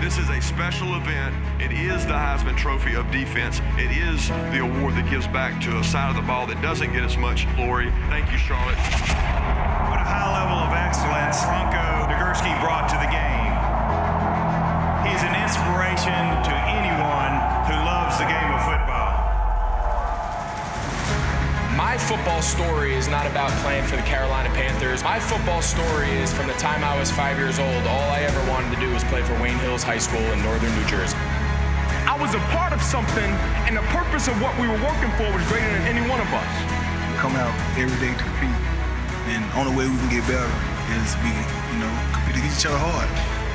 This is a special event. It is the Heisman Trophy of defense. It is the award that gives back to a side of the ball that doesn't get as much glory. Thank you, Charlotte. What a high level of excellence Bronco Nagurski brought to the game. He's an inspiration to anyone who loves the game of football. My football story is not about playing for the Carolina Panthers. My football story is from the time I was 5 years old. All I ever wanted to do was play for Wayne Hills High School in northern New Jersey. I was a part of something, and the purpose of what we were working for was greater than any one of us. We come out every day to compete, and the only way we can get better is we, compete against each other hard.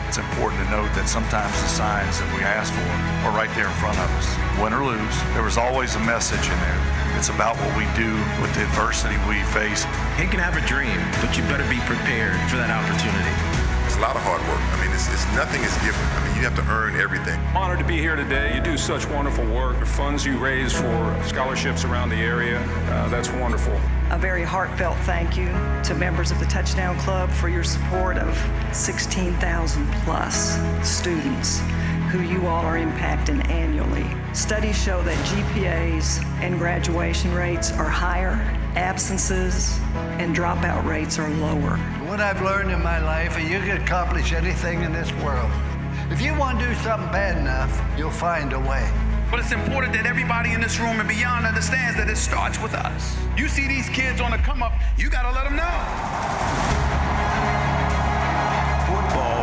It's important to note that sometimes the signs that we ask for are right there in front of us. Win or lose, there was always a message in there. It's about what we do with the adversity we face. You can have a dream, but you better be prepared for that opportunity. It's a lot of hard work. It's nothing is given. You have to earn everything. Honored to be here today. You do such wonderful work. The funds you raise for scholarships around the area, that's wonderful. A very heartfelt thank you to members of the Touchdown Club for your support of 16,000 plus students who you all are impacting annually. Studies show that GPAs and graduation rates are higher, absences and dropout rates are lower. What I've learned in my life is you can accomplish anything in this world. If you want to do something bad enough, you'll find a way. But it's important that everybody in this room and beyond understands that it starts with us. You see these kids on the come up, you gotta let them know. Football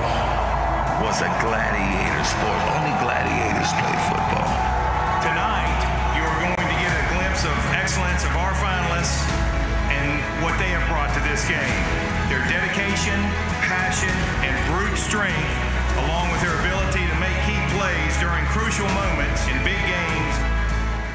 was a gladiator sport. Only gladiators play football. Tonight, you are going to get a glimpse of excellence of our finalists and what they have brought to this game. Their dedication, passion, and brute strength, along with their ability to make key plays during crucial moments in big games.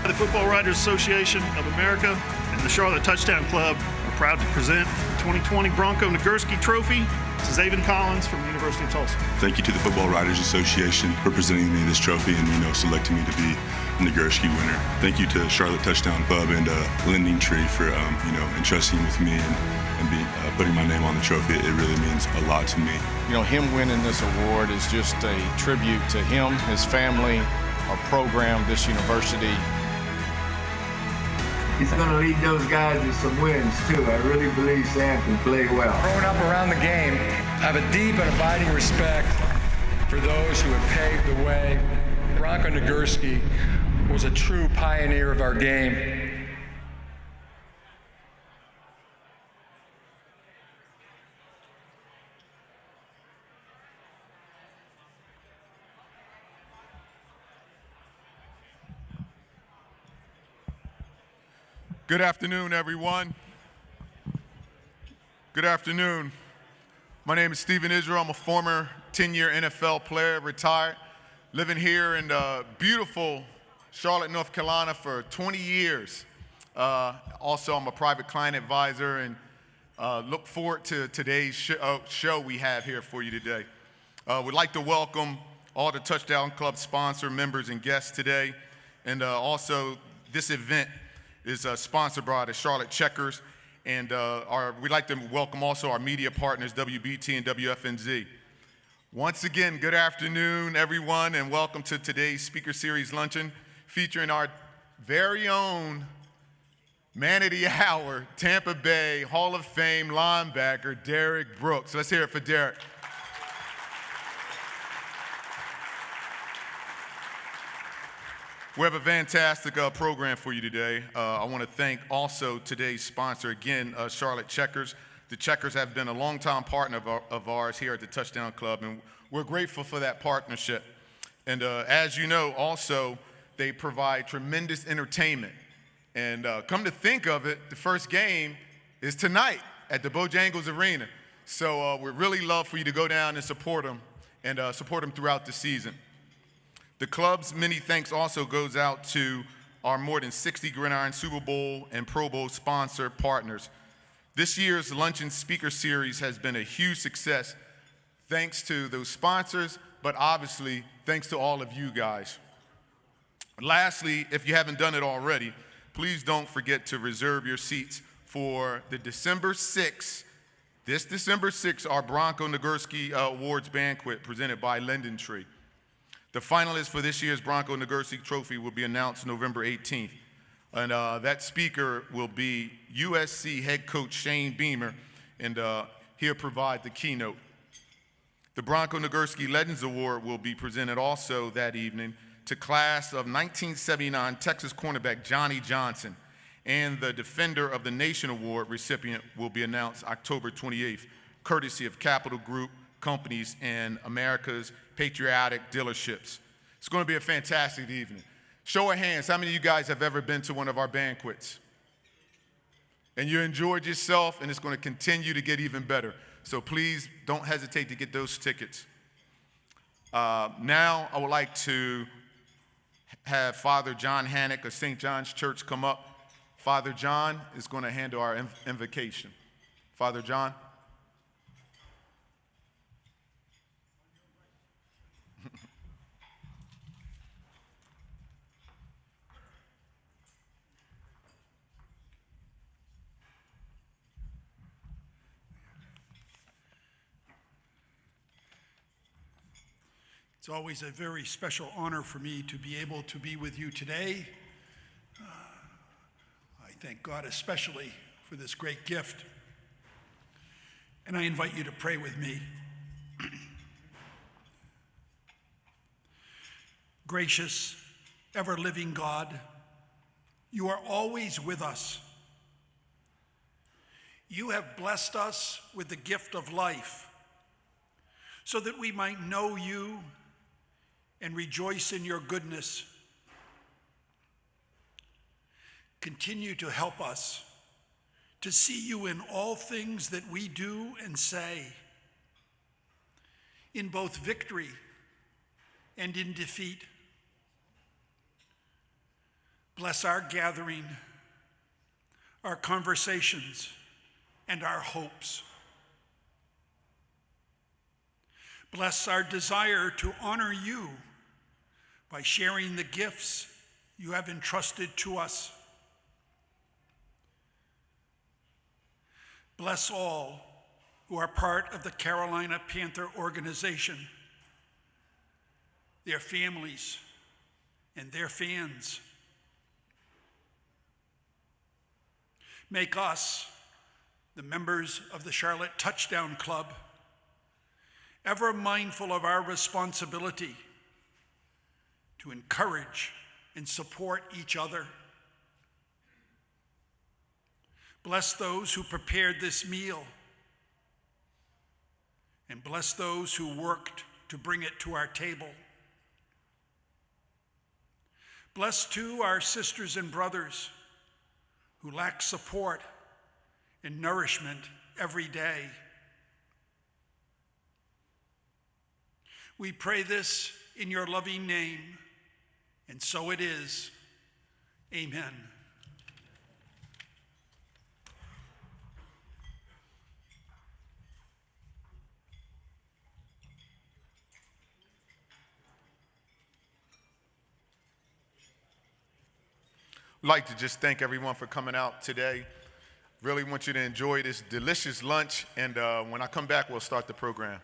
The Football Writers Association of America and the Charlotte Touchdown Club are proud to present the 2020 Bronco Nagurski Trophy to Zaven Collins from the University of Tulsa. Thank you to the Football Writers Association for presenting me this trophy and selecting me to be a Nagurski winner. Thank you to Charlotte Touchdown Club and Lending Tree for entrusting with me and putting my name on the trophy. It really means a lot to me. Him winning this award is just a tribute to him, his family, our program, this university. He's going to lead those guys to some wins, too. I really believe Sam can play well. Growing up around the game, I have a deep and abiding respect for those who have paved the way. Bronco Nagurski was a true pioneer of our game. Good afternoon, everyone. Good afternoon. My name is Stephen Israel. I'm a former 10-year NFL player, retired, living here in beautiful Charlotte, North Carolina for 20 years. Also, I'm a private client advisor and look forward to today's show we have here for you today. We'd like to welcome all the Touchdown Club sponsor members and guests today. And also, this event is sponsored by the Charlotte Checkers, and we'd like to welcome also our media partners, WBT and WFNZ. Once again, good afternoon, everyone, and welcome to today's Speaker Series Luncheon, featuring our very own Man of the Hour, Tampa Bay Hall of Fame linebacker, Derrick Brooks. Let's hear it for Derrick. We have a fantastic program for you today. I want to thank also today's sponsor again, Charlotte Checkers. The Checkers have been a longtime partner of ours here at the Touchdown Club, and we're grateful for that partnership. And as you know, also, they provide tremendous entertainment. And come to think of it, the first game is tonight at the Bojangles Arena. So we'd really love for you to go down and support them throughout the season. The club's many thanks also goes out to our more than 60 Gridiron Super Bowl and Pro Bowl sponsor partners. This year's Luncheon Speaker Series has been a huge success thanks to those sponsors, but obviously thanks to all of you guys. Lastly, if you haven't done it already, please don't forget to reserve your seats for the December 6th, our Bronco Nagurski Awards banquet presented by Lending Tree. The finalists for this year's Bronco Nagurski Trophy will be announced November 18th. And that speaker will be USC head coach Shane Beamer, and he'll provide the keynote. The Bronco Nagurski Legends Award will be presented also that evening to class of 1979 Texas cornerback Johnny Johnson, and the Defender of the Nation Award recipient will be announced October 28th, courtesy of Capital Group Companies and America's Patriotic Dealerships. It's going to be a fantastic evening. Show of hands, how many of you guys have ever been to one of our banquets? And you enjoyed yourself, and it's going to continue to get even better. So please don't hesitate to get those tickets. Now I would like to have Father John Hannock of St. John's Church come up. Father John is going to handle our invocation. Father John. It's always a very special honor for me to be able to be with you today. I thank God especially for this great gift. And I invite you to pray with me. Gracious, ever-living God, you are always with us. You have blessed us with the gift of life so that we might know you and rejoice in your goodness. Continue to help us to see you in all things that we do and say, in both victory and in defeat. Bless our gathering, our conversations, and our hopes. Bless our desire to honor you by sharing the gifts you have entrusted to us. Bless all who are part of the Carolina Panther organization, their families, and their fans. Make us, the members of the Charlotte Touchdown Club, ever mindful of our responsibility to encourage and support each other. Bless those who prepared this meal, and bless those who worked to bring it to our table. Bless, too, our sisters and brothers who lack support and nourishment every day. We pray this in your loving name, and so it is. Amen. I'd like to just thank everyone for coming out today. Really want you to enjoy this delicious lunch, and when I come back, we'll start the program.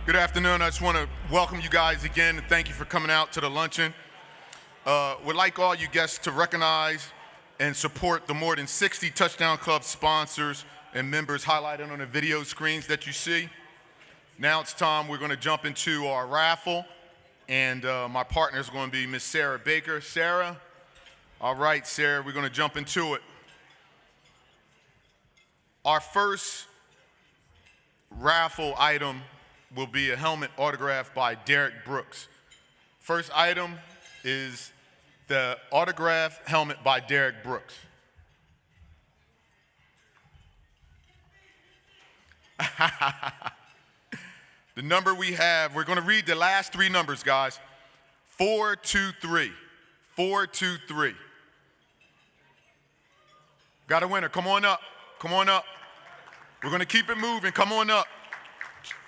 Good afternoon. I just want to welcome you guys again and thank you for coming out to the luncheon. Would like all you guests to recognize and support the more than 60 Touchdown Club sponsors and members highlighted on the video screens that you see. Now it's time we're going to jump into our raffle, and my partner is going to be Miss Sarah Baker. Sarah? All right, Sarah, we're going to jump into it. Our first raffle item will be a helmet autographed by Derrick Brooks. First item is the autographed helmet by Derrick Brooks. The number we have, we're going to read the last three numbers, guys. 423. 423. Got a winner. Come on up. Come on up. We're going to keep it moving. Come on up.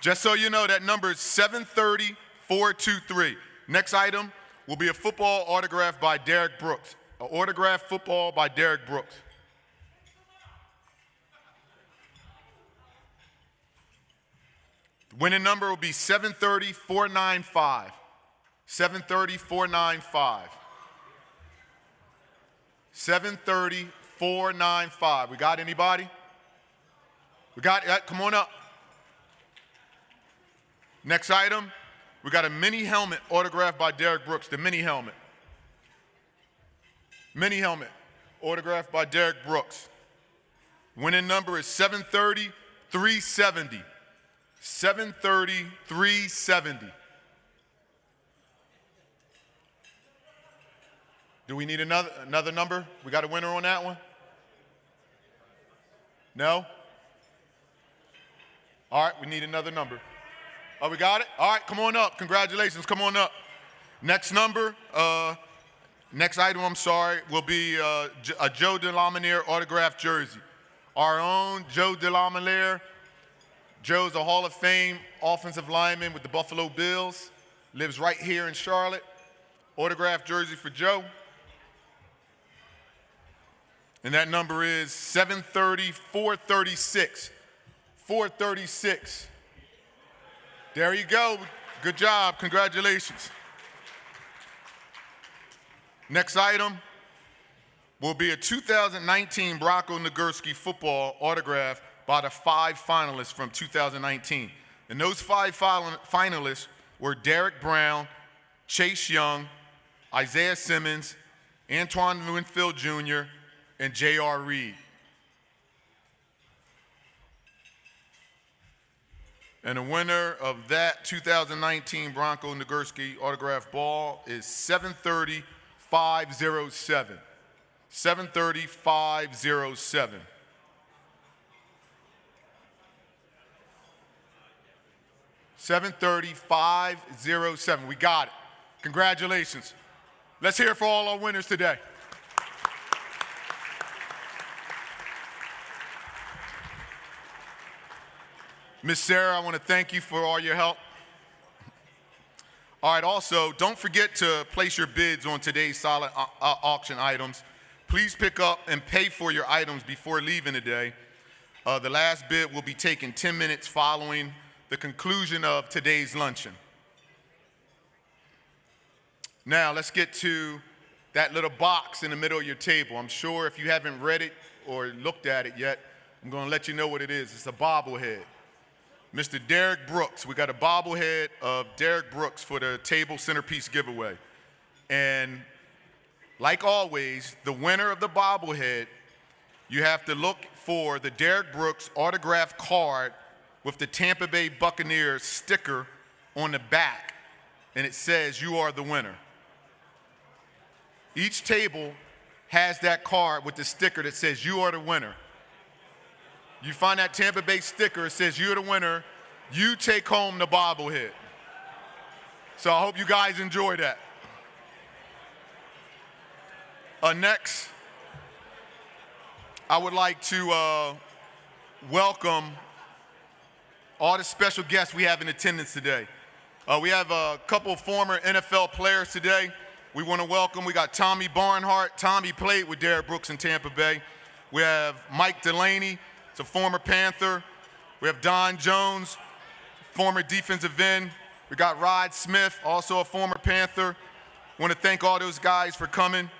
Just so you know, that number is 730-423. Next item will be a football autograph by Derrick Brooks. An autographed football by Derrick Brooks. The winning number will be 730-495. 730-495. 730-495. We got anybody? We got it. Come on up. Next item, we got a mini helmet autographed by Derrick Brooks, the mini helmet. Mini helmet autographed by Derrick Brooks. Winning number is 730-370. 730-370. Do we need another number? We got a winner on that one? No? All right, we need another number. Oh, we got it? All right, come on up. Congratulations, come on up. Next number, next item, will be a Joe DeLamiere autographed jersey. Our own Joe DeLamiere. Joe's a Hall of Fame offensive lineman with the Buffalo Bills. Lives right here in Charlotte. Autographed jersey for Joe. And that number is 730-436. 436. There you go. Good job. Congratulations. Next item will be a 2019 Bronco Nagurski football autograph by the 5 finalists from 2019. And those 5 finalists were Derrick Brown, Chase Young, Isaiah Simmons, Antoine Winfield Jr., and J.R. Reed. And the winner of that 2019 Bronco Nagurski autograph ball is 730-507. 730-507. 730-507. We got it. Congratulations. Let's hear it for all our winners today. Miss Sarah, I want to thank you for all your help. All right, also, don't forget to place your bids on today's silent auction items. Please pick up and pay for your items before leaving today. The last bid will be taken 10 minutes following the conclusion of today's luncheon. Now, let's get to that little box in the middle of your table. I'm sure if you haven't read it or looked at it yet, I'm going to let you know what it is. It's a bobblehead. Mr. Derrick Brooks. We got a bobblehead of Derrick Brooks for the table centerpiece giveaway. And like always, the winner of the bobblehead, you have to look for the Derrick Brooks autographed card with the Tampa Bay Buccaneers sticker on the back, and it says you are the winner. Each table has that card with the sticker that says you are the winner. You find that Tampa Bay sticker, it says you're the winner, you take home the bobblehead. So I hope you guys enjoy that. Next, I would like to welcome all the special guests we have in attendance today. We have a couple of former NFL players today. We want to welcome, we got Tommy Barnhart. Tommy played with Derrick Brooks in Tampa Bay. We have Mike Delaney. It's a former Panther. We have Don Jones, former defensive end. We got Rod Smith, also a former Panther. Want to thank all those guys for coming.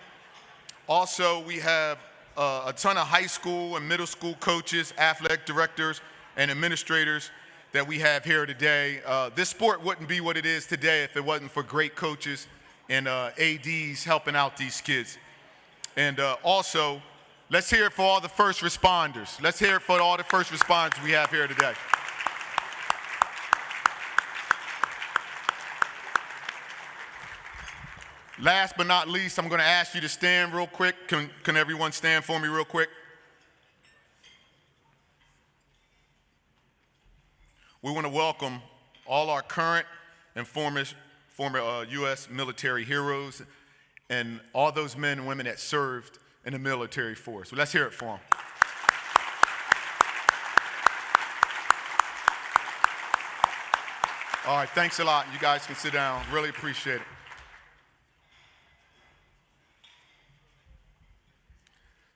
Also, we have a ton of high school and middle school coaches, athletic directors, and administrators that we have here today. This sport wouldn't be what it is today if it wasn't for great coaches and ADs helping out these kids. And also, let's hear it for all the first responders. Let's hear it for all the first responders we have here today. Last but not least, I'm going to ask you to stand real quick. Can everyone stand for me real quick? We want to welcome all our current and former U.S. military heroes and all those men and women that served in the military force. So let's hear it for them. All right, thanks a lot. You guys can sit down. Really appreciate it.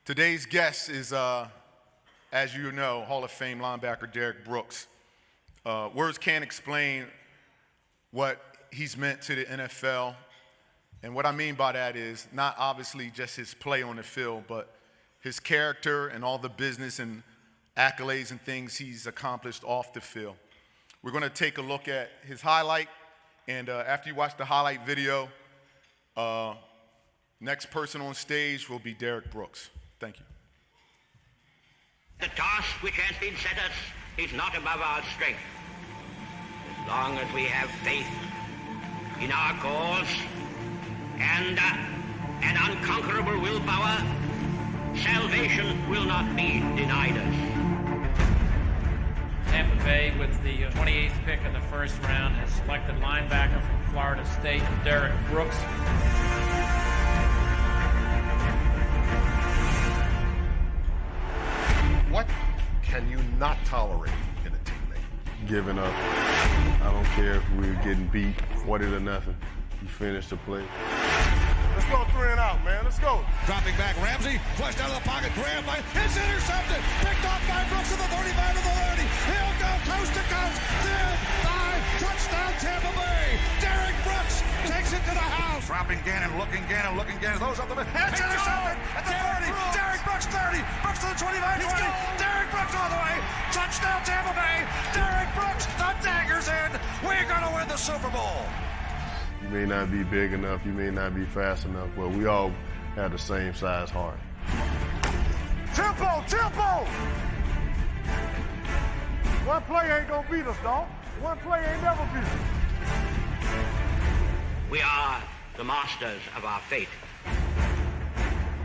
Today's guest is, as you know, Hall of Fame linebacker Derrick Brooks. Words can't explain what he's meant to the NFL. And what I mean by that is not obviously just his play on the field, but his character and all the business and accolades and things he's accomplished off the field. We're going to take a look at his highlight, and after you watch the highlight video, next person on stage will be Derrick Brooks. Thank you. The task which has been set us is not above our strength. As long as we have faith in our cause and an unconquerable willpower, salvation will not be denied us. Tampa Bay, with the 28th pick in the first round, has selected linebacker from Florida State, Derrick Brooks. What can you not tolerate in a teammate? Giving up. I don't care if we're getting beat 40-0. You finish the play. Let's go 3 and out, man. Let's go. Dropping back, Ramsey, flushed out of the pocket, grabbed by, it's intercepted, picked off by Brooks at the 35 to the 30. He'll go coast to coast, 10-5, touchdown Tampa Bay. Derrick Brooks takes it to the house. Dropping Gannon, looking Gannon, throws up the middle. It's intercepted at the 30. Derrick Brooks 30. Brooks to the 25, 20. Derrick Brooks all the way. Touchdown Tampa Bay. Derrick Brooks, the dagger's in. We're going to win the Super Bowl. You may not be big enough, you may not be fast enough, but we all have the same size heart. Tempo! One play ain't gonna beat us, dog. One play ain't never beat us. We are the masters of our fate.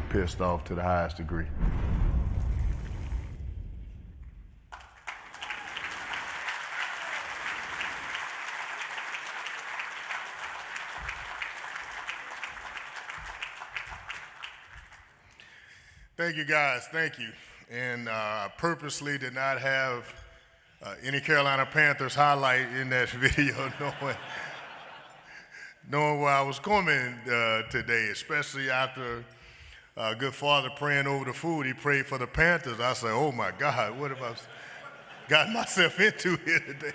Pissed off to the highest degree. Thank you, guys. Thank you. And I purposely did not have any Carolina Panthers highlight in that video, knowing where I was coming today, especially after good father praying over the food. He prayed for the Panthers. I said, oh, my God, what have I gotten myself into here today?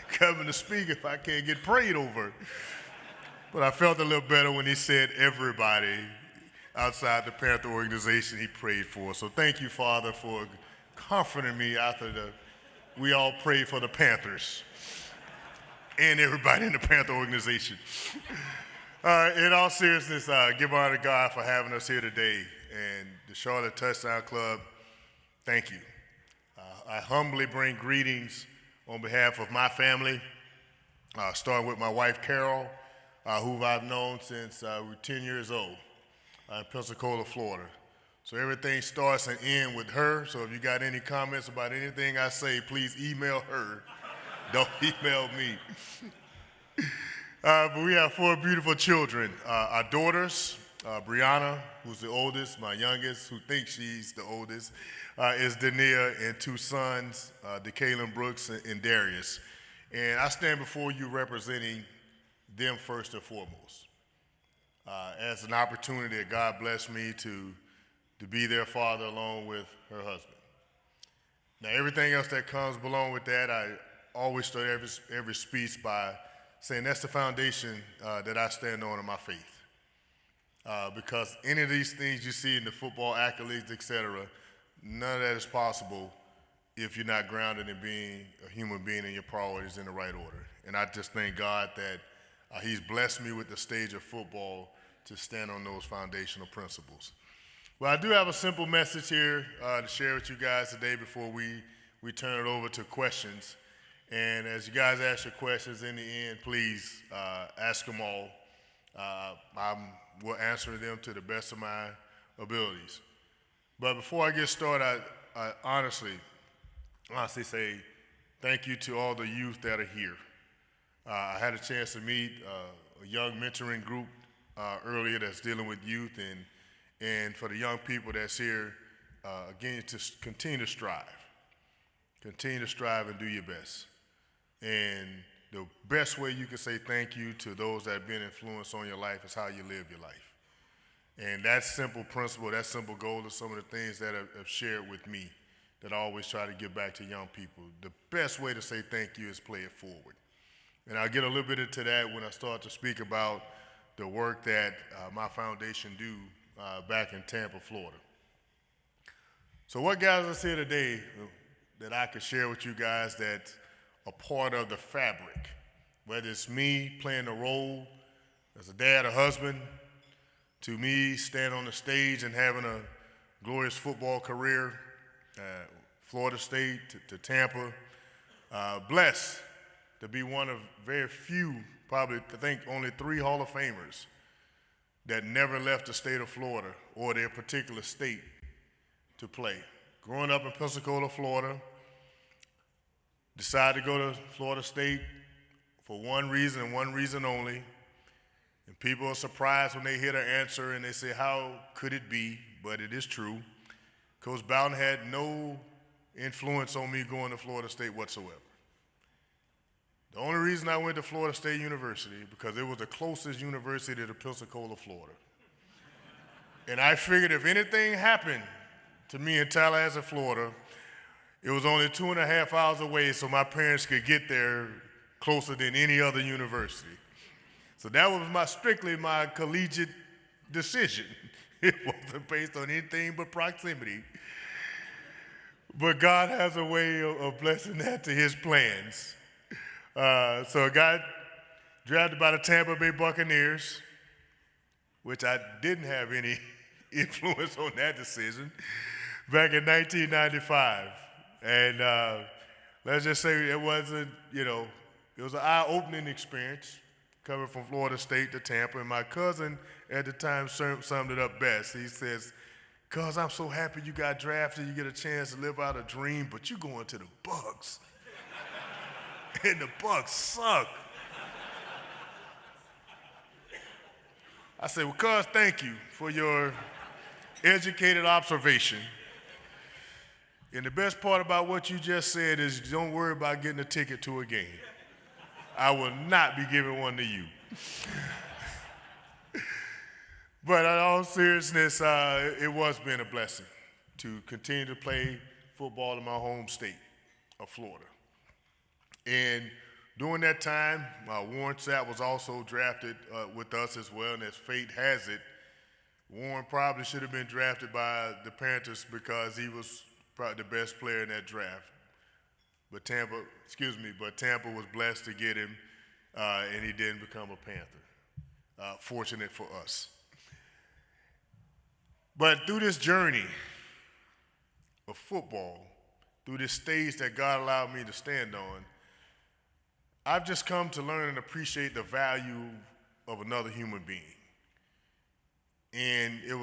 Coming to speak if I can't get prayed over. But I felt a little better when he said everybody outside the Panther organization he prayed for. So thank you, Father, for comforting me after we all prayed for the Panthers and everybody in the Panther organization. In all seriousness, give honor to God for having us here today. And the Charlotte Touchdown Club, thank you. I humbly bring greetings on behalf of my family, starting with my wife, Carol, who I've known since we were 10 years old. In Pensacola, Florida. So everything starts and ends with her. So if you got any comments about anything I say, please email her. Don't email me. But we have 4 beautiful children. Our daughters, Brianna, who's the oldest, my youngest, who thinks she's the oldest, is Dania, and 2 sons, DeKalen Brooks and Darius. And I stand before you representing them first and foremost. As an opportunity that God blessed me to be their father along with her husband. Now, everything else that comes along with that, I always start every speech by saying that's the foundation that I stand on in my faith. Because any of these things you see in the football accolades, et cetera, none of that is possible if you're not grounded in being a human being and your priorities in the right order. And I just thank God that he's blessed me with the stage of football to stand on those foundational principles. Well, I do have a simple message here to share with you guys today before we turn it over to questions. And as you guys ask your questions in the end, please ask them all. I will answer them to the best of my abilities. But before I get started, I honestly say thank you to all the youth that are here. I had a chance to meet a young mentoring group earlier that's dealing with youth, and for the young people that's here, again, to continue to strive. Continue to strive and do your best. And the best way you can say thank you to those that have been influenced on your life is how you live your life. And that simple principle, that simple goal is some of the things that have shared with me that I always try to give back to young people. The best way to say thank you is play it forward. And I'll get a little bit into that when I start to speak about the work that my foundation do back in Tampa, Florida. So what gathers us here today that I could share with you guys that are part of the fabric, whether it's me playing a role as a dad, a husband, to me standing on the stage and having a glorious football career, Florida State to Tampa, blessed to be one of very few, probably I think only 3 Hall of Famers that never left the state of Florida or their particular state to play. Growing up in Pensacola, Florida, decided to go to Florida State for one reason and one reason only. And people are surprised when they hear the answer and they say, how could it be? But it is true. Coach Bowden had no influence on me going to Florida State whatsoever. The only reason I went to Florida State University because it was the closest university to Pensacola, Florida. And I figured if anything happened to me in Tallahassee, Florida, it was only 2.5 hours away so my parents could get there closer than any other university. So that was strictly my collegiate decision. It wasn't based on anything but proximity. But God has a way of blessing that to his plans. So I got drafted by the Tampa Bay Buccaneers, which I didn't have any influence on that decision, back in 1995. And let's just say it wasn't, it was an eye-opening experience coming from Florida State to Tampa. And my cousin at the time summed it up best. He says, "Cuz, I'm so happy you got drafted, you get a chance to live out a dream, but you going to the Bucs." And the Bucs suck. I said, "Well, cuz, thank you for your educated observation. And the best part about what you just said is don't worry about getting a ticket to a game. I will not be giving one to you." But in all seriousness, it was been a blessing to continue to play football in my home state of Florida. And during that time, Warren Sapp was also drafted with us as well, and as fate has it, Warren probably should have been drafted by the Panthers because he was probably the best player in that draft. But Tampa was blessed to get him, and he didn't become a Panther. Fortunate for us. But through this journey of football, through this stage that God allowed me to stand on, I've just come to learn and appreciate the value of another human being. And it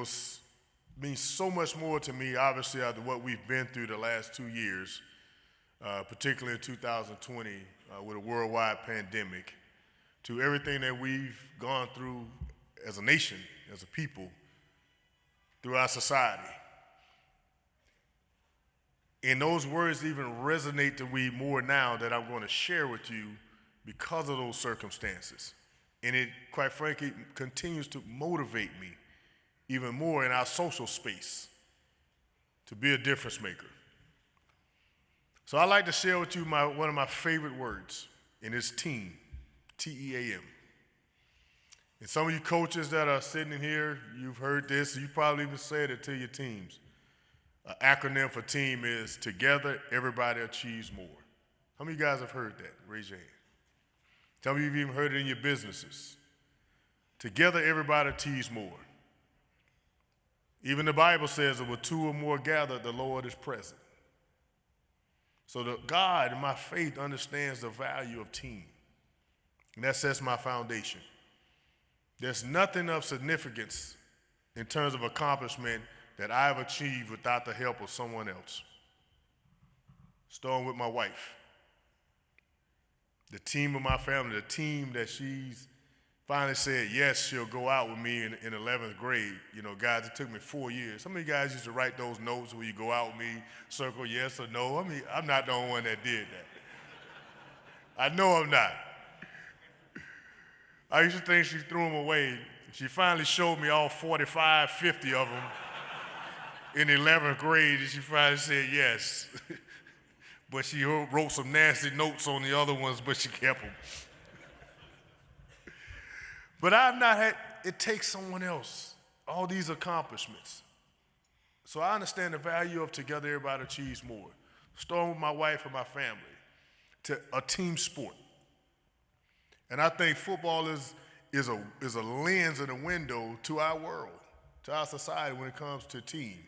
means so much more to me, obviously, after what we've been through the last 2 years, particularly in 2020 with a worldwide pandemic, to everything that we've gone through as a nation, as a people, through our society. And those words even resonate to me more now that I'm going to share with you because of those circumstances. And it, quite frankly, continues to motivate me even more in our social space to be a difference maker. So I'd like to share with you one of my favorite words, and it's team, T-E-A-M. And some of you coaches that are sitting in here, you've heard this, you probably even said it to your teams. An acronym for team is Together, Everybody Achieves More. How many of you guys have heard that? Raise your hand. Some of you have even heard it in your businesses. Together, everybody achieves more. Even the Bible says that with two or more gathered, the Lord is present. So God, in my faith, understands the value of team. And that sets my foundation. There's nothing of significance in terms of accomplishment that I've achieved without the help of someone else. Starting with my wife. The team of my family, the team that she's finally said, yes, she'll go out with me in 11th grade. You know, guys, it took me 4 years. Some of you guys used to write those notes where you go out with me, circle yes or no. I mean, I'm not the only one that did that. I know I'm not. I used to think she threw them away. She finally showed me all 45, 50 of them in 11th grade, and she finally said yes. But she wrote some nasty notes on the other ones, but she kept them. But I've not had, it takes someone else, all these accomplishments. So I understand the value of Together Everybody Achieves More. Starting with my wife and my family, to a team sport. And I think football is a lens and a window to our world, to our society when it comes to team.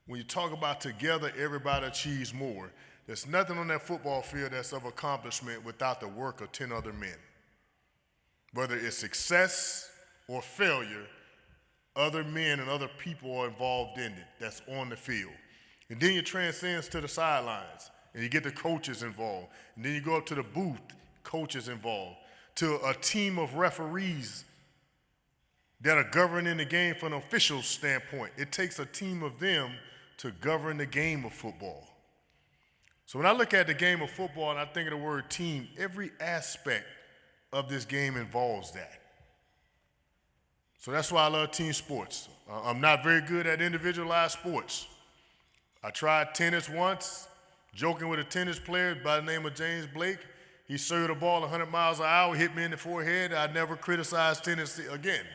When you talk about Together Everybody Achieves More, there's nothing on that football field that's of accomplishment without the work of 10 other men. Whether it's success or failure, other men and other people are involved in it that's on the field. And then you transcend to the sidelines, and you get the coaches involved. And then you go up to the booth, coaches involved, to a team of referees that are governing the game from an official standpoint. It takes a team of them to govern the game of football. So when I look at the game of football and I think of the word team, every aspect of this game involves that. So that's why I love team sports. I'm not very good at individualized sports. I tried tennis once, joking with a tennis player by the name of James Blake. He served a ball 100 miles an hour, hit me in the forehead. I never criticized tennis again.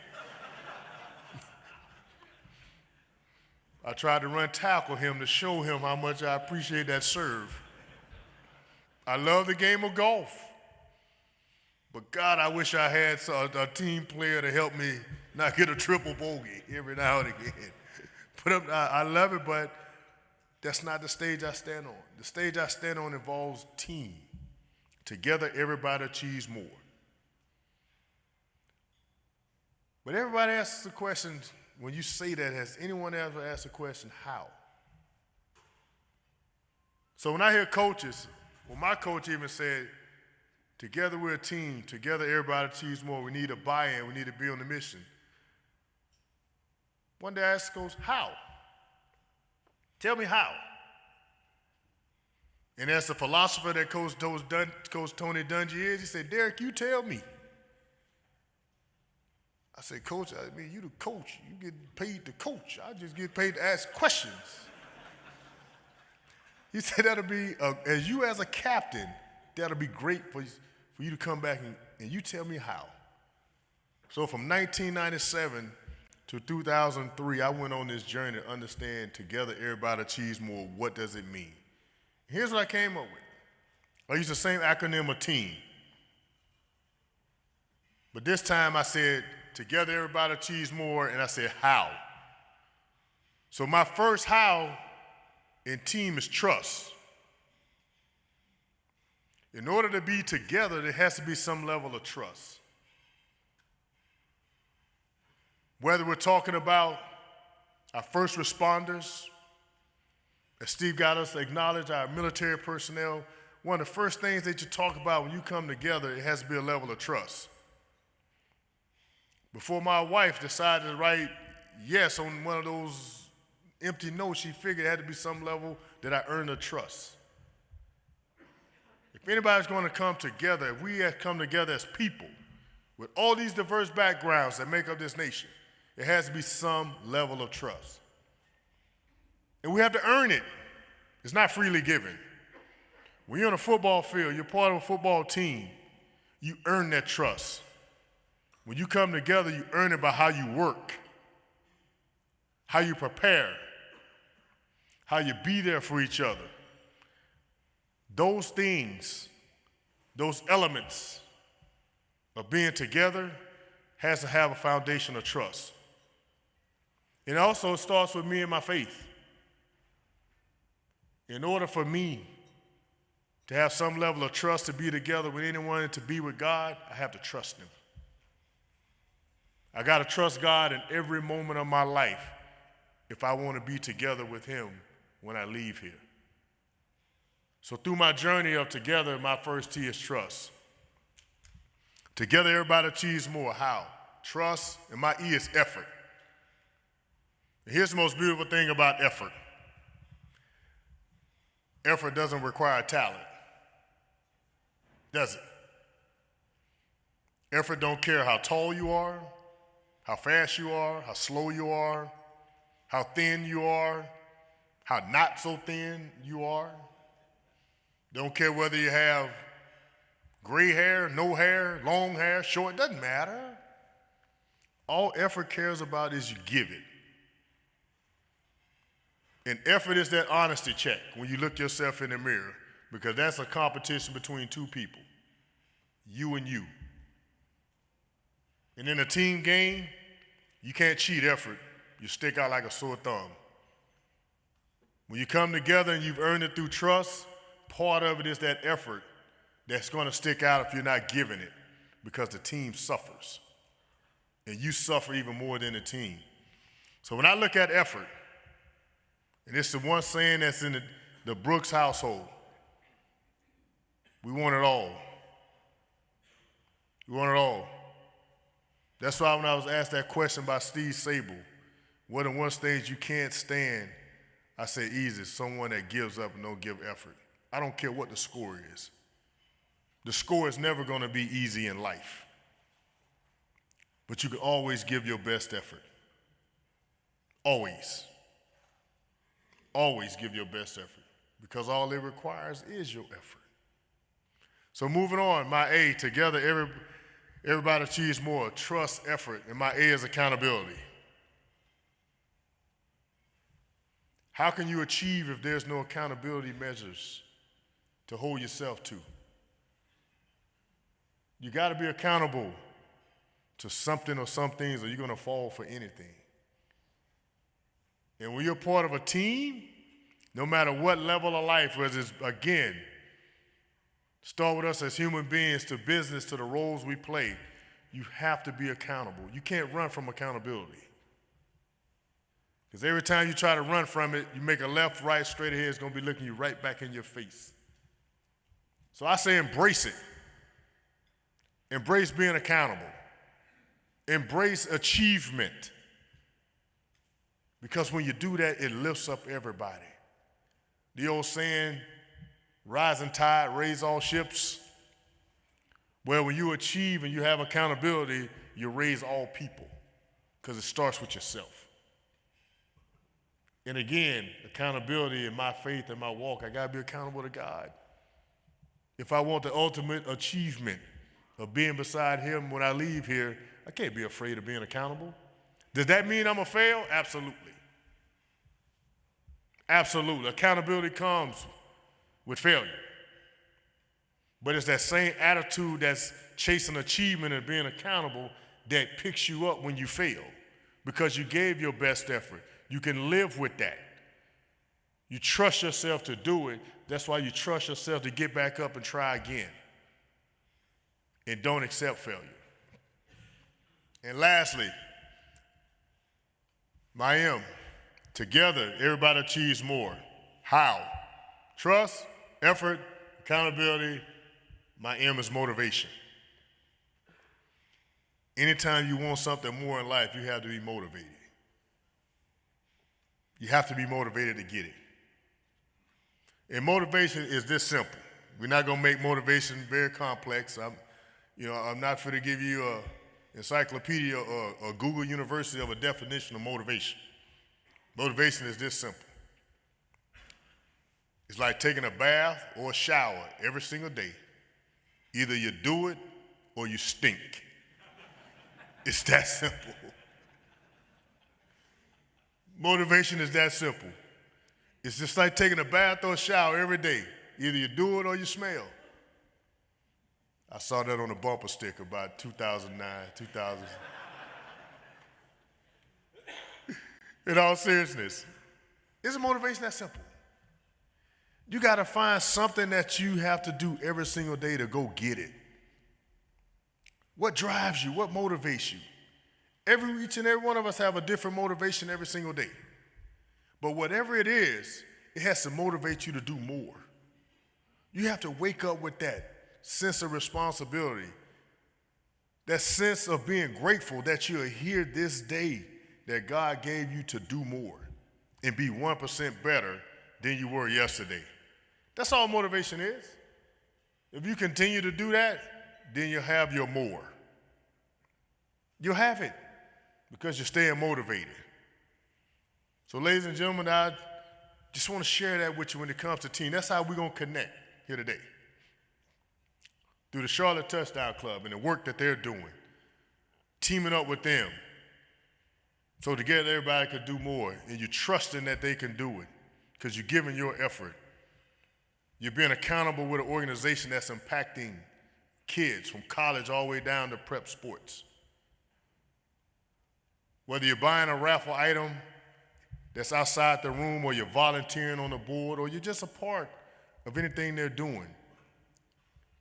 I tried to run tackle him to show him how much I appreciate that serve. I love the game of golf. But God, I wish I had a team player to help me not get a triple bogey every now and again. But I love it, but that's not the stage I stand on. The stage I stand on involves team. Together, everybody achieves more. But everybody asks the question, when you say that, has anyone ever asked the question, how? So when I hear coaches, well, my coach even said, together we're a team. Together everybody achieves more. We need a buy-in. We need to be on the mission. One day I asked Coach, how? Tell me how. And as the philosopher that Coach Tony Dungy is, he said, Derrick, you tell me. I said, Coach, I mean, you the coach. You get paid to coach. I just get paid to ask questions. He said, that'll be, as you as a captain, that'll be great for you to come back and you tell me how. So from 1997 to 2003, I went on this journey to understand Together Everybody Achieves More. What does it mean? Here's what I came up with. I used the same acronym of team. But this time I said, Together Everybody Achieves More, and I said, how? So my first how in team is trust. In order to be together, there has to be some level of trust. Whether we're talking about our first responders, as Steve got us to acknowledge our military personnel, one of the first things that you talk about when you come together, it has to be a level of trust. Before my wife decided to write yes on one of those empty notes, she figured it had to be some level that I earned her trust. If anybody's going to come together, if we have come together as people with all these diverse backgrounds that make up this nation, it has to be some level of trust. And we have to earn it. It's not freely given. When you're on a football field, you're part of a football team, you earn that trust. When you come together, you earn it by how you work, how you prepare, how you be there for each other. Those things, those elements of being together has to have a foundation of trust. It also starts with me and my faith. In order for me to have some level of trust to be together with anyone and to be with God, I have to trust him. I got to trust God in every moment of my life if I want to be together with him when I leave here. So through my journey of together, my first T is trust. Together, everybody achieves more. How? Trust, and my E is effort. And here's the most beautiful thing about effort. Effort doesn't require talent, does it? Effort don't care how tall you are, how fast you are, how slow you are, how thin you are, how not so thin you are. Don't care whether you have gray hair, no hair, long hair, short, doesn't matter. All effort cares about is you give it. And effort is that honesty check when you look yourself in the mirror, because that's a competition between two people, you and you. And in a team game, you can't cheat effort. You stick out like a sore thumb. When you come together and you've earned it through trust, part of it is that effort that's going to stick out if you're not giving it, because the team suffers. And you suffer even more than the team. So when I look at effort, and it's the one saying that's in the Brooks household, we want it all. We want it all. That's why when I was asked that question by Steve Sable, what are one things you can't stand, I say easy, someone that gives up and don't give effort. I don't care what the score is. The score is never going to be easy in life. But you can always give your best effort. Always. Always give your best effort, because all it requires is your effort. So moving on, my A, together everybody achieves more. Trust, effort, and my A is accountability. How can you achieve if there's no accountability measures to hold yourself to? You got to be accountable to something or some things, or you're going to fall for anything. And when you're part of a team, no matter what level of life, whether it's, again, start with us as human beings to business, to the roles we play, you have to be accountable. You can't run from accountability. Because every time you try to run from it, you make a left, right, straight ahead, it's going to be looking you right back in your face. So I say embrace it. Embrace being accountable. Embrace achievement. Because when you do that, it lifts up everybody. The old saying, rising tide raise all ships. Well, when you achieve and you have accountability, you raise all people, because it starts with yourself. And again, accountability in my faith and my walk, I got to be accountable to God. If I want the ultimate achievement of being beside him when I leave here, I can't be afraid of being accountable. Does that mean I'm going to fail? Absolutely. Absolutely. Accountability comes with failure. But it's that same attitude that's chasing achievement and being accountable that picks you up when you fail, because you gave your best effort. You can live with that. You trust yourself to do it. That's why you trust yourself to get back up and try again. And don't accept failure. And lastly, my M, together, everybody achieves more. How? Trust, effort, accountability. My M is motivation. Anytime you want something more in life, you have to be motivated. You have to be motivated to get it. And motivation is this simple. We're not going to make motivation very complex. I'm not going to give you an encyclopedia or a Google University of a definition of motivation. Motivation is this simple. It's like taking a bath or a shower every single day. Either you do it or you stink. It's that simple. Motivation is that simple. It's just like taking a bath or a shower every day. Either you do it or you smell. I saw that on a bumper sticker about 2009, 2000. In all seriousness, is motivation that simple? You got to find something that you have to do every single day to go get it. What drives you? What motivates you? Each and every one of us have a different motivation every single day. But whatever it is, it has to motivate you to do more. You have to wake up with that sense of responsibility, that sense of being grateful that you are here this day, that God gave you to do more and be 1% better than you were yesterday. That's all motivation is. If you continue to do that, then you'll have your more. You'll have it because you're staying motivated. So ladies and gentlemen, I just want to share that with you when it comes to team. That's how we're going to connect here today. Through the Charlotte Touchdown Club and the work that they're doing, teaming up with them. So together everybody could do more, and you're trusting that they can do it because you're giving your effort. You're being accountable with an organization that's impacting kids from college all the way down to prep sports. Whether you're buying a raffle item that's outside the room, or you're volunteering on the board, or you're just a part of anything they're doing,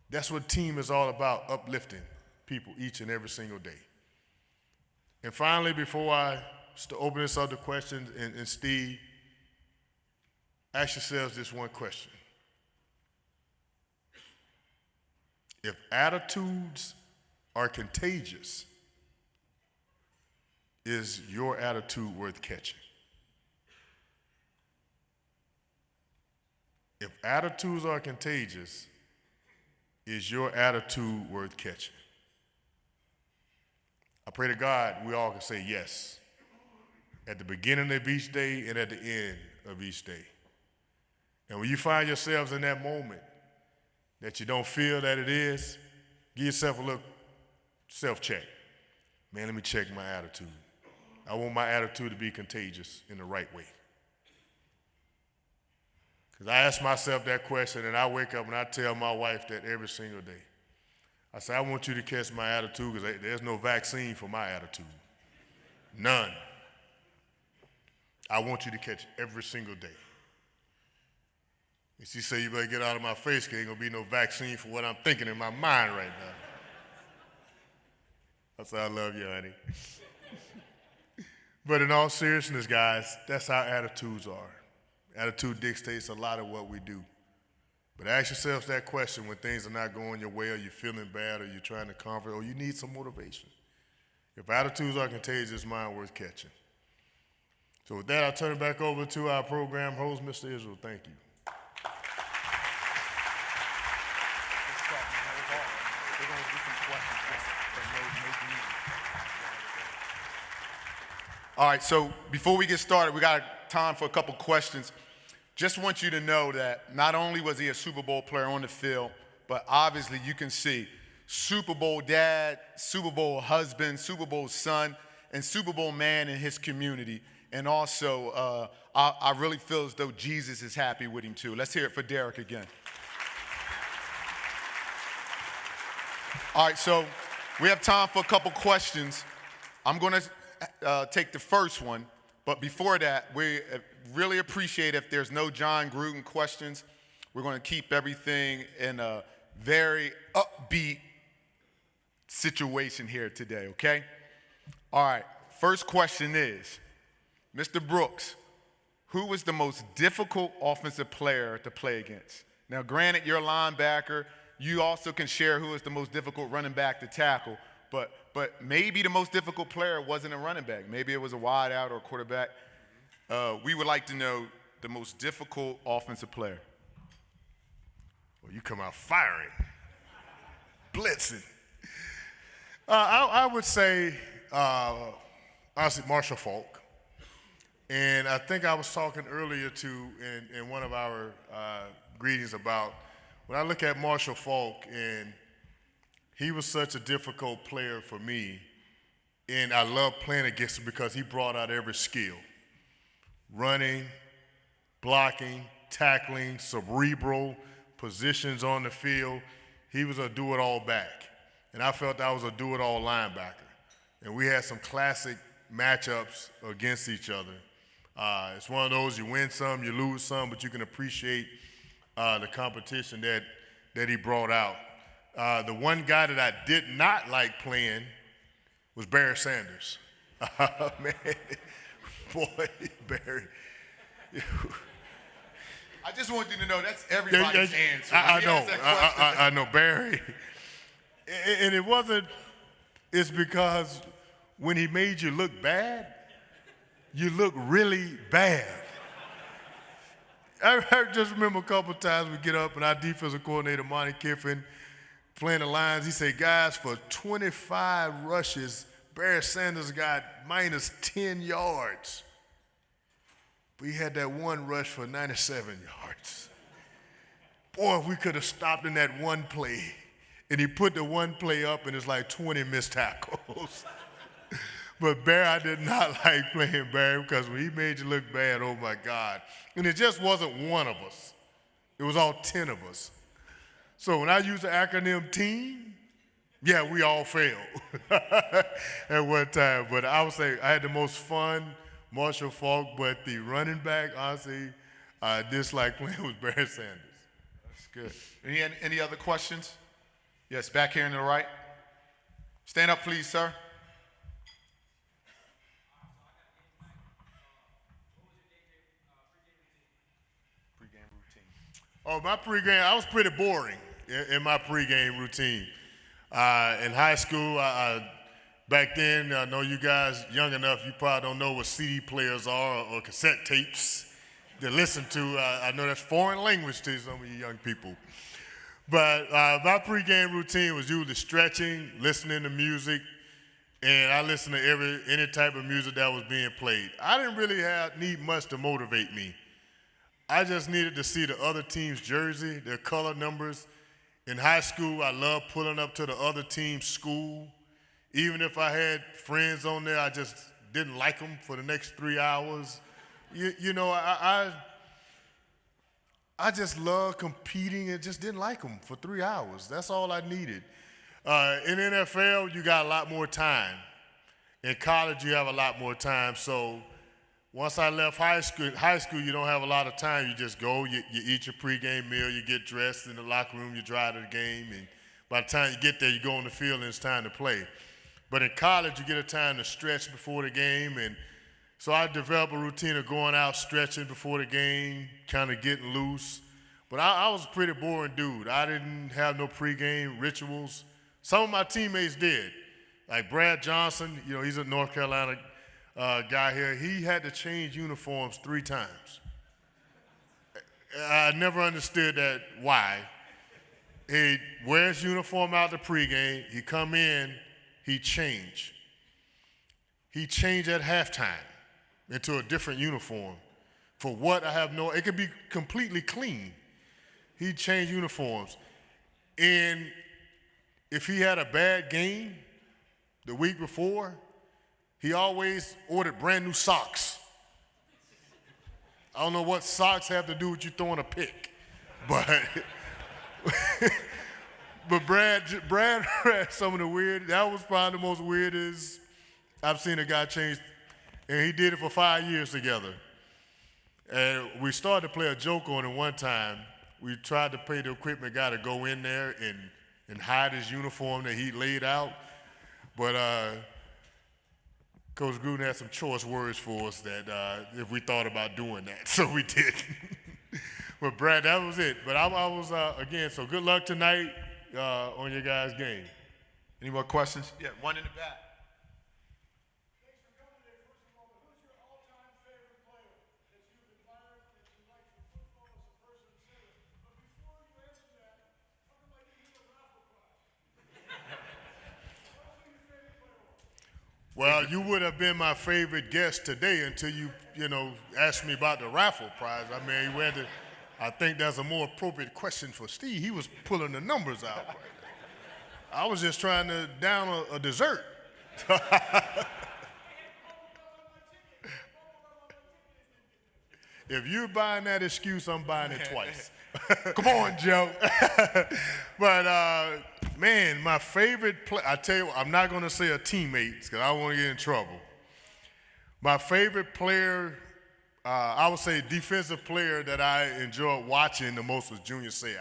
that's what team is all about, uplifting people each and every single day. And finally, before I open this up to questions, and Steve, ask yourselves this one question. If attitudes are contagious, is your attitude worth catching? If attitudes are contagious, is your attitude worth catching? I pray to God we all can say yes at the beginning of each day and at the end of each day. And when you find yourselves in that moment that you don't feel that it is, give yourself a little self-check. Man, let me check my attitude. I want my attitude to be contagious in the right way. Because I ask myself that question, and I wake up and I tell my wife that every single day. I say, I want you to catch my attitude because there's no vaccine for my attitude. None. I want you to catch every single day. And she said, you better get out of my face because ain't going to be no vaccine for what I'm thinking in my mind right now. I said, I love you, honey. But in all seriousness, guys, that's how attitudes are. Attitude dictates a lot of what we do. But ask yourselves that question when things are not going your way, or you're feeling bad, or you're trying to comfort, or you need some motivation. If attitudes are contagious, mine worth catching. So with that, I'll turn it back over to our program host, Mr. Israel. Thank you. All right, so before we get started, we got time for a couple questions. Just want you to know that not only was he a Super Bowl player on the field, but obviously you can see Super Bowl dad, Super Bowl husband, Super Bowl son, and Super Bowl man in his community. And also, I really feel as though Jesus is happy with him too. Let's hear it for Derrick again. All right, so we have time for a couple questions. I'm going to take the first one, but before that, we really appreciate if there's no John Gruden questions. We're going to keep everything in a very upbeat situation here today, okay? All right, first question is, Mr. Brooks, who was the most difficult offensive player to play against? Now, granted, you're a linebacker. You also can share who was the most difficult running back to tackle, but maybe the most difficult player wasn't a running back. Maybe it was a wide out or a quarterback. We would like to know the most difficult offensive player. Well, you come out firing, blitzing. I would say, honestly, Marshall Faulk. And I think I was talking earlier in one of our greetings about when I look at Marshall Faulk, and he was such a difficult player for me, and I loved playing against him because he brought out every skill. Running, blocking, tackling, cerebral, positions on the field. He was a do-it-all back. And I felt I was a do-it-all linebacker. And we had some classic matchups against each other. It's one of those, you win some, you lose some, but you can appreciate the competition that he brought out. The one guy that I did not like playing was Barry Sanders. Man, boy, Barry. I just want you to know that's everybody's answer. I know, Barry. And it wasn't, it's because when he made you look bad, you look really bad. I just remember a couple times we get up and our defensive coordinator, Monty Kiffin, playing the lines, he said, guys, for 25 rushes, Barry Sanders got minus 10 yards. But he had that one rush for 97 yards. Boy, if we could have stopped in that one play. And he put the one play up and it's like 20 missed tackles. But Barry, I did not like playing Barry because when he made you look bad, oh my God. And it just wasn't one of us. It was all 10 of us. So when I use the acronym team, yeah, we all failed at one time. But I would say I had the most fun, Marshall Faulk, but the running back, honestly, I dislike playing with Barry Sanders. That's good. Any other questions? Yes, back here on the right. Stand up, please, sir. Oh, my pregame, I was pretty boring in my pregame routine. In high school, back then, I know you guys young enough, you probably don't know what CD players are or cassette tapes to listen to. I know that's foreign language to some of you young people. But my pregame routine was usually stretching, listening to music, and I listened to any type of music that was being played. I didn't really need much to motivate me. I just needed to see the other team's jersey, their color numbers. In high school, I loved pulling up to the other team's school. Even if I had friends on there, I just didn't like them for the next 3 hours. You know, I just loved competing and just didn't like them for 3 hours. That's all I needed. In NFL, you got a lot more time. In college, you have a lot more time. So once I left high school, you don't have a lot of time. You just go, you eat your pregame meal, you get dressed in the locker room, you drive to the game, and by the time you get there, you go on the field and it's time to play. But in college, you get a time to stretch before the game, and so I developed a routine of going out stretching before the game, kind of getting loose. But I was a pretty boring dude. I didn't have no pregame rituals. Some of my teammates did. Like Brad Johnson, you know, he's a North Carolina guy here. He had to change uniforms 3 times. I never understood that, why. He wears uniform out the pregame. He come in, he change. He changed at halftime into a different uniform. For what, I have no, it could be completely clean. He changed uniforms. And if he had a bad game the week before, he always ordered brand new socks. I don't know what socks have to do with you throwing a pick, but but Brad had some of the weird. That was probably the most weirdest I've seen a guy change, and he did it for 5 years together. And we started to play a joke on it one time. We tried to pay the equipment guy to go in there and hide his uniform that he laid out, but Coach Gruden had some choice words for us that if we thought about doing that, so we didn't. But Brad, that was it. But I was, again, so good luck tonight on your guys' game. Any more questions? Yeah, one in the back. Well, you would have been my favorite guest today until you asked me about the raffle prize. I mean, I think that's a more appropriate question for Steve. He was pulling the numbers out. I was just trying to down a dessert. If you're buying that excuse, I'm buying it twice. Come on, Joe. But, man, my favorite player, I tell you what, I'm not going to say a teammate because I don't want to get in trouble. My favorite player, I would say defensive player that I enjoyed watching the most was Junior Seau.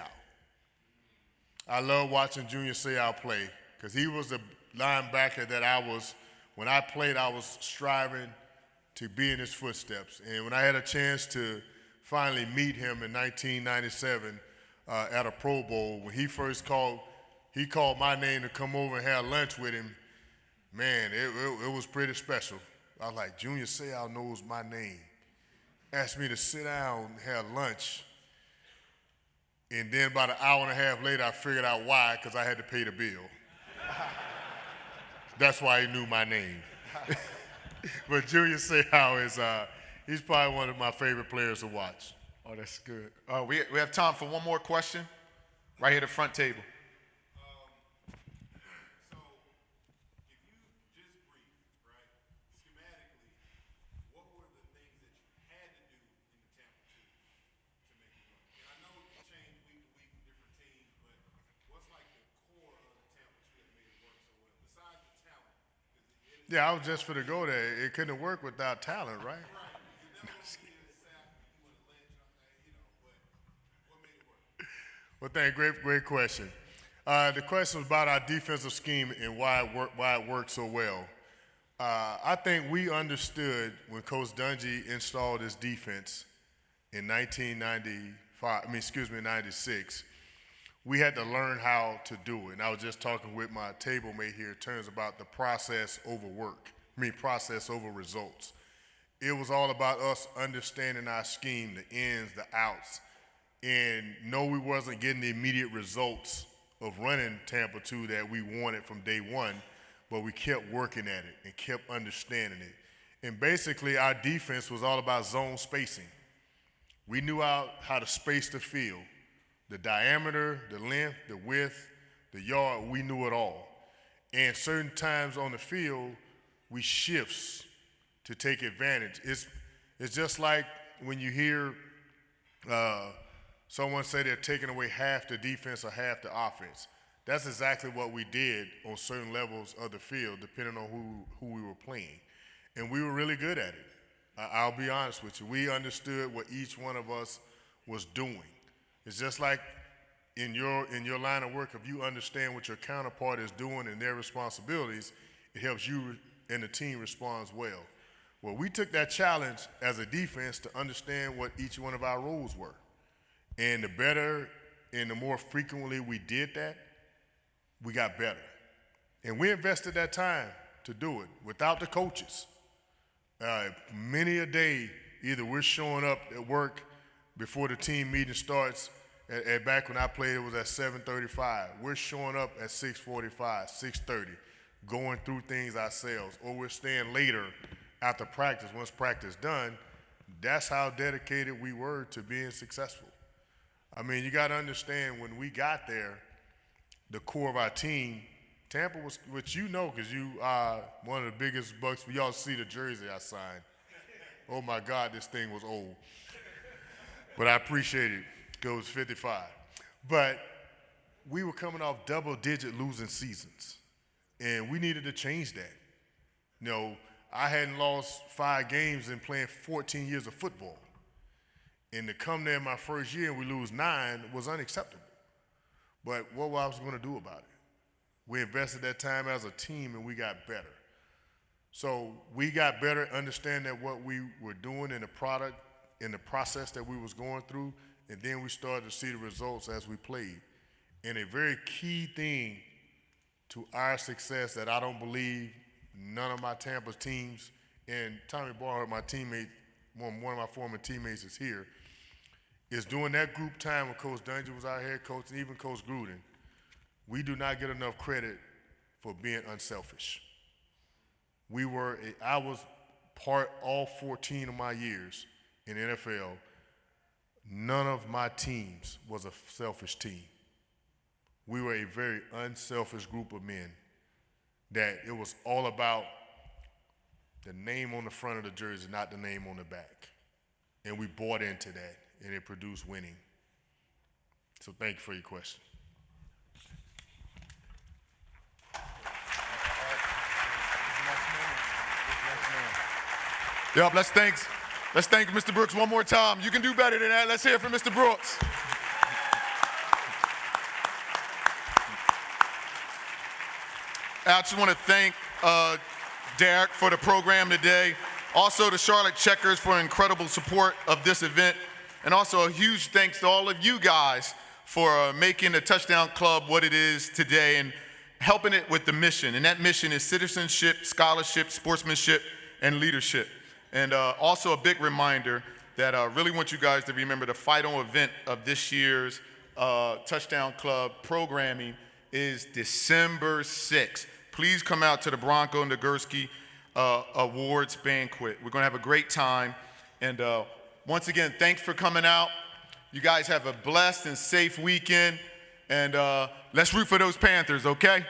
I love watching Junior Seau play because he was a linebacker that when I played, I was striving to be in his footsteps. And when I had a chance to finally meet him in 1997 at a Pro Bowl, when he first called my name to come over and have lunch with him, man, it was pretty special. I was like, Junior Seau knows my name. Asked me to sit down and have lunch. And then about an hour and a half later, I figured out why, because I had to pay the bill. That's why he knew my name. But Junior Seau he's probably one of my favorite players to watch. Oh, that's good. We have time for one more question. Right here at the front table. Yeah, I was just for to go there. It couldn't work without talent, right? Well, thank you. Great question. The question was about our defensive scheme and why it worked so well. I think we understood when Coach Dungy installed his defense in 96. We had to learn how to do it. And I was just talking with my table mate here in terms about the process over process over results. It was all about us understanding our scheme, the ins, the outs, and no, we wasn't getting the immediate results of running Tampa 2 that we wanted from day one, but we kept working at it and kept understanding it. And basically, our defense was all about zone spacing. We knew how to space the field. The diameter, the length, the width, the yard, we knew it all. And certain times on the field, we shifts to take advantage. It's just like when you hear someone say they're taking away half the defense or half the offense. That's exactly what we did on certain levels of the field, depending on who we were playing. And we were really good at it. I'll be honest with you. We understood what each one of us was doing. It's just like in your line of work, if you understand what your counterpart is doing and their responsibilities, it helps you and the team responds well. Well, we took that challenge as a defense to understand what each one of our roles were. And the better and the more frequently we did that, we got better. And we invested that time to do it without the coaches. Many a day, either we're showing up at work before the team meeting starts. Back when I played, it was at 7:35. We're showing up at 6:45, 6:30, going through things ourselves, or we're staying later after practice. Once practice done, that's how dedicated we were to being successful. I mean, you got to understand when we got there, the core of our team, Tampa was, which you know, because you are one of the biggest Bucks. For y'all see the jersey I signed. Oh my God, this thing was old. But I appreciate it. It was 55. But we were coming off double-digit losing seasons, and we needed to change that. You know, I hadn't lost 5 games in playing 14 years of football. And to come there my first year and we lose 9 was unacceptable. But what was I going to do about it? We invested that time as a team, and we got better. So we got better understanding what we were doing in the product, in the process that we was going through, and then we started to see the results as we played. And a very key thing to our success that I don't believe none of my Tampa teams, and Tommy Barhart, my teammate, one of my former teammates is here, is during that group time when Coach Dungy was our head coach and even Coach Gruden, we do not get enough credit for being unselfish. I was all 14 of my years in NFL, none of my teams was a selfish team. We were a very unselfish group of men that it was all about the name on the front of the jersey, not the name on the back. And we bought into that, and it produced winning. So thank you for your question. Yep, let's thank Mr. Brooks one more time. You can do better than that. Let's hear it from Mr. Brooks. I just want to thank Derrick for the program today. Also the Charlotte Checkers for incredible support of this event. And also a huge thanks to all of you guys for making the Touchdown Club what it is today and helping it with the mission. And that mission is citizenship, scholarship, sportsmanship, and leadership. And also a big reminder that I really want you guys to remember the final event of this year's Touchdown Club programming is December 6th. Please come out to the Bronco Nagurski Awards Banquet. We're going to have a great time. And once again, thanks for coming out. You guys have a blessed and safe weekend. And let's root for those Panthers, okay?